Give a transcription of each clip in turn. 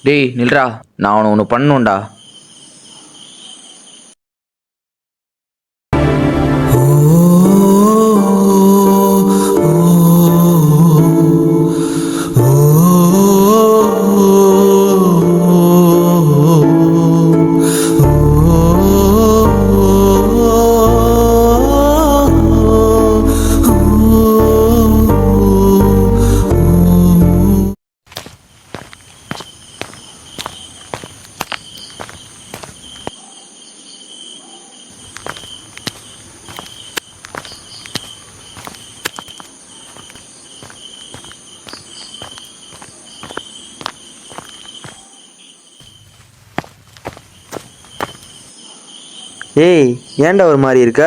டேய் நில்றா, நான் அவனை ஒன்று பண்ணுண்டா. ஏய், ஏன்டா ஒரு மாதிரி இருக்க?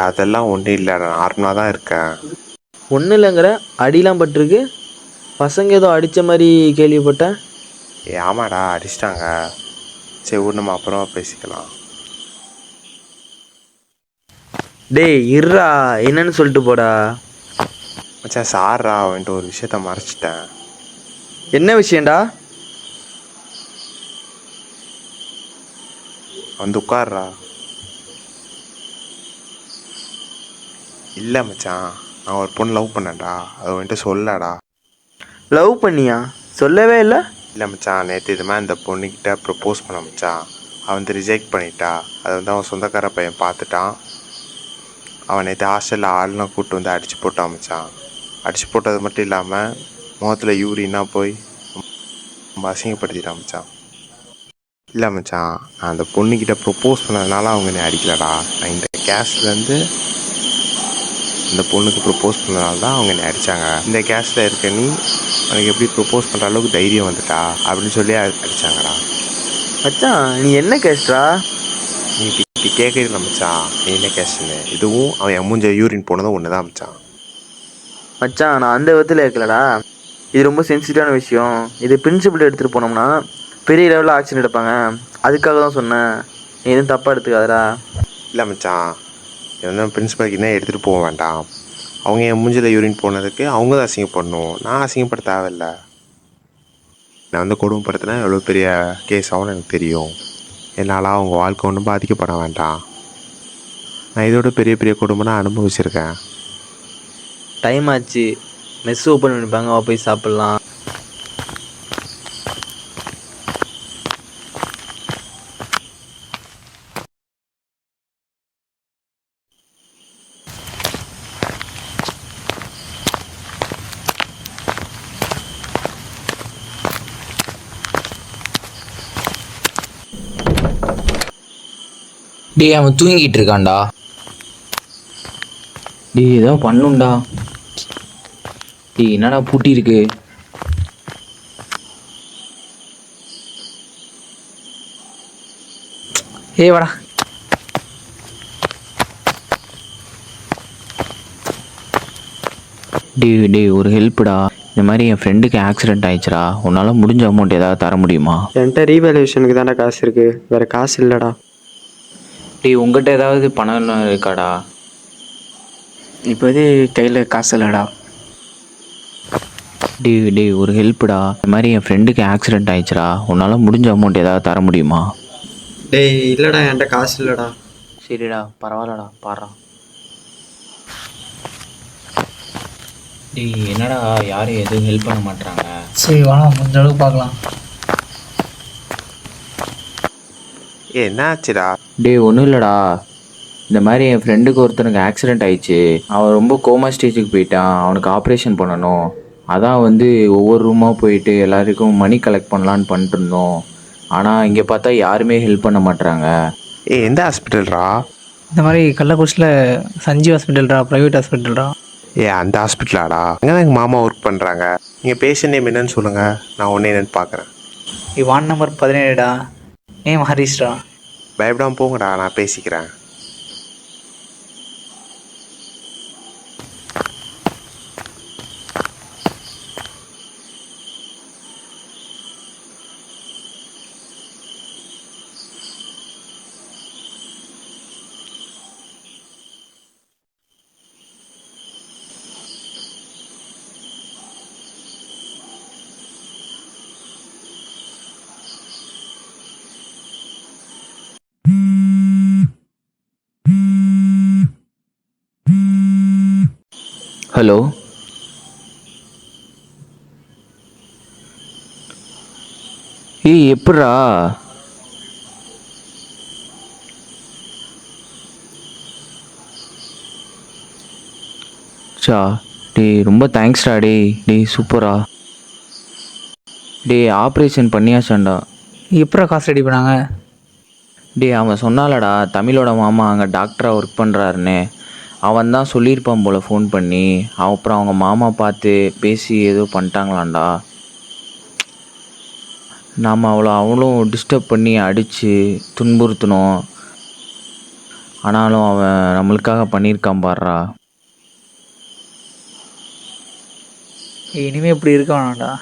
அதெல்லாம் ஒன்றும் இல்லை, நான் நார்மலாக தான் இருக்கேன். ஒன்றும் இல்லைங்கிற, அடிலாம் பட்டிருக்கு. பசங்க ஏதோ அடித்த மாதிரி கேள்விப்பட்டேன். ஆமாடா, அடிச்சிட்டாங்க. சரி விடு, நம்ம அப்புறமா பேசிக்கலாம். டேய் இருடா, என்னன்னு சொல்லிட்டு போடா. மச்சான் சார்ரா, அவன்ட்டு ஒரு விஷயத்த மறைச்சிட்டேன். என்ன விஷயம்டா? வந்து உட்கார்றா. இல்லை மச்சான், நான் ஒரு பொண்ணு லவ் பண்ணேன்டா, அது வந்துட்டு சொல்லடா. லவ் பண்ணியா? சொல்லவே இல்லை. இல்லை மச்சான், நேற்று இது மாதிரி இந்த பொண்ணுக்கிட்ட ப்ரப்போஸ் பண்ண மச்சான். அவன் வந்து ரிஜெக்ட் பண்ணிட்டா. அது வந்து அவன் சொந்தக்கார பையன் பார்த்துட்டான். அவன் நேற்று ஹாஸ்டலில் ஆள்லாம் கூப்பிட்டு வந்து அடித்து போட்டான் மச்சான். அடித்து போட்டது மட்டும் இல்லாமல் முகத்தில் யூரின்னா போய் ரொம்ப அசிங்கப்படுத்திட்டான் மச்சான். இல்லை மச்சான், நான் அந்த பொண்ணுக்கிட்ட ப்ரப்போஸ் பண்ணதுனால அவங்க என்னை அடிக்கலடா. நான் இந்த கேஸ்ட்லேருந்து இந்த பொண்ணுக்கு ப்ரப்போஸ் பண்ணதுனால தான் அவங்க என்னை அடித்தாங்க. இந்த கேஸ்டில் இருக்க நீ உனக்கு எப்படி ப்ரப்போஸ் பண்ணுற அளவுக்கு தைரியம் வந்துட்டா அப்படின்னு சொல்லி அடித்தாங்கடா. மச்சான் நீ என்ன கேஸ்ட்ரா? நீ இப்படி கேட்கல மச்சான், நீ என்ன கேஸ்ட்டுன்னு. இதுவும் அவன் என் மூஞ்ச யூரின் போனதும் ஒன்று தான் மச்சான். மச்சான் நான் அந்த விதத்தில் இருக்கலடா. இது ரொம்ப சென்சிட்டிவான விஷயம். இது பிரின்சிபல் எடுத்துகிட்டு போனோம்னா பெரிய லெவலில் ஆக்ஷன் எடுப்பாங்க. அதுக்காக தான் சொன்னேன், நீ எதுவும் தப்பாக எடுத்துக்காதடா. இல்லை மச்சான், இது வந்து பிரின்சிபலுக்கு என்ன எடுத்துகிட்டு போக வேண்டாம். அவங்க என் மூஞ்சில் யூரின் போனதுக்கு அவங்க தான் அசிங்கப்படணும், நான் அசிங்கப்பட தேவையில்லை. நான் வந்து கொடுமைப்படுத்தினா எவ்வளோ பெரிய கேஸ் ஆகும்னு எனக்கு தெரியும். என்னால் அவங்க வாழ்க்கை ஒன்றும் பாதிக்கப்பட வேண்டாம். நான் இதோட பெரிய பெரிய கொடுமை நான் அனுபவிச்சிருக்கேன். டைம் ஆச்சு, மெஸ் ஓப்பன் பண்ணிப்பாங்க, வா போய் சாப்பிட்லாம். டேய் அவன் தூங்கிட்டு இருக்கான்டா. டேய் ஏதோ பண்ணுண்டா. டேய் என்னடா பூட்டி இருக்கு? ஏய் வாடா. டேய் ஒரு ஹெல்ப்டா. இந்த மாதிரி என் ஃப்ரெண்டுக்கு ஆக்சிடென்ட் ஆயிடுச்சுடா. உன்னால் முடிஞ்ச அமௌண்ட் ஏதாவது தர முடியுமா? என்கிட்ட ரீவேல்யூஷனுக்கு தான்டா காசு இருக்குது, வேறு காசு இல்லைடா. டேய் உங்கள்கிட்ட ஏதாவது பணம் இருக்காடா? இப்போதே கையில் காசு இல்லைடா. டேய் ஒரு ஹெல்ப்டா. இந்த மாதிரி என் ஃப்ரெண்டுக்கு ஆக்சிடென்ட் ஆயிடுச்சுடா. உன்னால் முடிஞ்ச அமௌண்ட் ஏதாவது தர முடியுமா? டேய் இல்லைடா, என்கிட்ட காசு இல்லைடா. சரிடா பரவாயில்லடா, பாடுறா. டேய் என்னடா யாரும் எதுவும் ஹெல்ப் பண்ண மாட்டாங்க. சரி வாங்க, முடிஞ்ச அளவுக்கு பார்க்கலாம். என்ன ஆச்சுடா? டேய் ஒன்றும் இல்லைடா. இந்த மாதிரி என் ஃப்ரெண்டுக்கு ஒருத்தனுக்கு ஆக்சிடென்ட் ஆயிடுச்சு. அவன் ரொம்ப கோமா ஸ்டேஜுக்கு போயிட்டான். அவனுக்கு ஆப்ரேஷன் பண்ணணும். அதான் வந்து ஒவ்வொரு ரூமாக போயிட்டு எல்லாருக்கும் மணி கலெக்ட் பண்ணலான்னு பண்ணிட்டு இருந்தோம். ஆனால் இங்கே பார்த்தா யாருமே ஹெல்ப் பண்ண மாட்டாங்க. எந்த ஹாஸ்பிட்டல்ரா? இந்த மாதிரி கள்ளக்குறிச்சியில் சஞ்சீவ் ஹாஸ்பிட்டல்டா, ப்ரைவேட் ஹாஸ்பிட்டல்டா. அந்த ஹாஸ்பிட்டலாடா? அங்கே தான் எங்கள் மாமா ஒர்க் பண்ணுறாங்க. நீங்கள் பேஷண்ட் நேம் என்னன்னு சொல்லுங்கள், நான் ஒன்றே என்னன்னு பார்க்குறேன். வார்டு நம்பர் 17டா. நேம் ஹரிஷ்டா. பயப்படாமல் போங்கடா, நான் பேசிக்கிறேன். ஹலோ, எப்பட்றா? சா, ரொம்ப தேங்க்ஸ்டா. சூப்பரா. ஆப்ரேஷன் பண்ணியாச்சாண்டா. எப்படா காசு ரெடி பண்ணாங்க? அவன் சொன்னாலடா, தமிழோட மாமா அங்கே டாக்டராக ஒர்க் பண்ணுறாருன்னு. அவன் தான் சொல்லியிருப்பான் போல் ஃபோன் பண்ணி. அப்புறம் அவங்க மாமா பார்த்து பேசி ஏதோ பண்ணிட்டாங்களாண்டா. நாம் அவளும் டிஸ்டர்ப் பண்ணி அடித்து துன்புறுத்தினோம். ஆனாலும் அவன் நம்மளுக்காக பண்ணியிருக்கான் பாடுறா. இனிமே இப்படி இருக்க வேணாம்டா.